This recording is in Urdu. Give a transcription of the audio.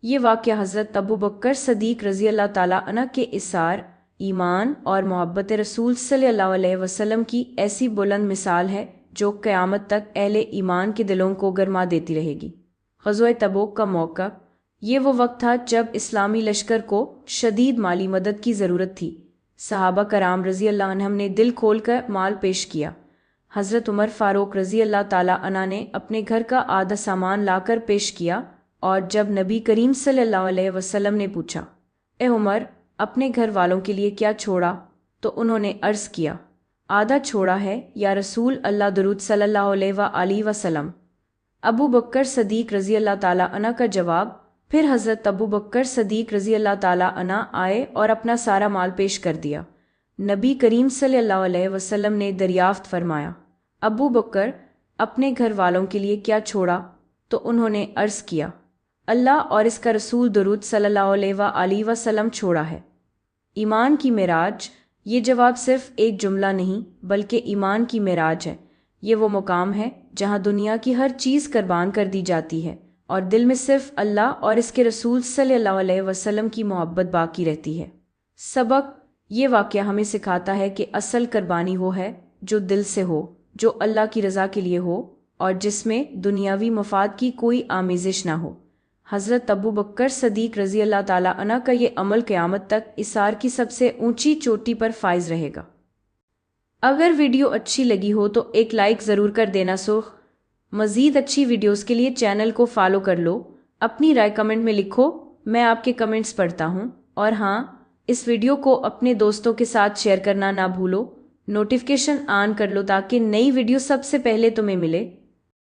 یہ واقعہ حضرت ابو بکر صدیق رضی اللہ تعالیٰ عنہ کے اثار ایمان اور محبت رسول صلی اللہ علیہ وسلم کی ایسی بلند مثال ہے جو قیامت تک اہل ایمان کے دلوں کو گرما دیتی رہے گی۔ غزوہ تبوک کا موقع، یہ وہ وقت تھا جب اسلامی لشکر کو شدید مالی مدد کی ضرورت تھی۔ صحابہ کرام رضی اللہ عنہم نے دل کھول کر مال پیش کیا۔ حضرت عمر فاروق رضی اللہ تعالیٰ عنہ نے اپنے گھر کا آدھا سامان لا کر پیش کیا، اور جب نبی کریم صلی اللہ علیہ وسلم نے پوچھا، اے عمر، اپنے گھر والوں کے لیے کیا چھوڑا؟ تو انہوں نے عرض کیا، آدھا چھوڑا ہے یا رسول اللہ، درود صلی اللہ علیہ وآلہ وسلم۔ ابو بکر صدیق رضی اللہ تعالیٰ عنہ کا جواب، پھر حضرت ابو بکر صدیق رضی اللہ تعالیٰ عنہ آئے اور اپنا سارا مال پیش کر دیا۔ نبی کریم صلی اللہ علیہ وسلم نے دریافت فرمایا، ابو بکر، اپنے گھر والوں کے لیے کیا چھوڑا؟ تو انہوں نے عرض کیا، اللہ اور اس کا رسول، درود صلی اللہ علیہ وآلہ وسلم چھوڑا ہے۔ ایمان کی معراج، یہ جواب صرف ایک جملہ نہیں بلکہ ایمان کی معراج ہے۔ یہ وہ مقام ہے جہاں دنیا کی ہر چیز قربان کر دی جاتی ہے اور دل میں صرف اللہ اور اس کے رسول صلی اللہ علیہ وسلم کی محبت باقی رہتی ہے۔ سبق، یہ واقعہ ہمیں سکھاتا ہے کہ اصل قربانی وہ ہے جو دل سے ہو، جو اللہ کی رضا کے لیے ہو اور جس میں دنیاوی مفاد کی کوئی آمیزش نہ ہو۔ حضرت ابو بکر صدیق رضی اللہ تعالیٰ عنہ کا یہ عمل قیامت تک اثار کی سب سے اونچی چوٹی پر فائز رہے گا۔ اگر ویڈیو اچھی لگی ہو تو ایک لائک ضرور کر دینا۔ مزید اچھی ویڈیوز کے لیے چینل کو فالو کر لو۔ اپنی رائے کمنٹ میں لکھو، میں آپ کے کمنٹس پڑھتا ہوں۔ اور ہاں، اس ویڈیو کو اپنے دوستوں کے ساتھ شیئر کرنا نہ بھولو۔ نوٹیفیکیشن آن کر لو تاکہ نئی ویڈیو سب سے پہلے تمہیں ملے۔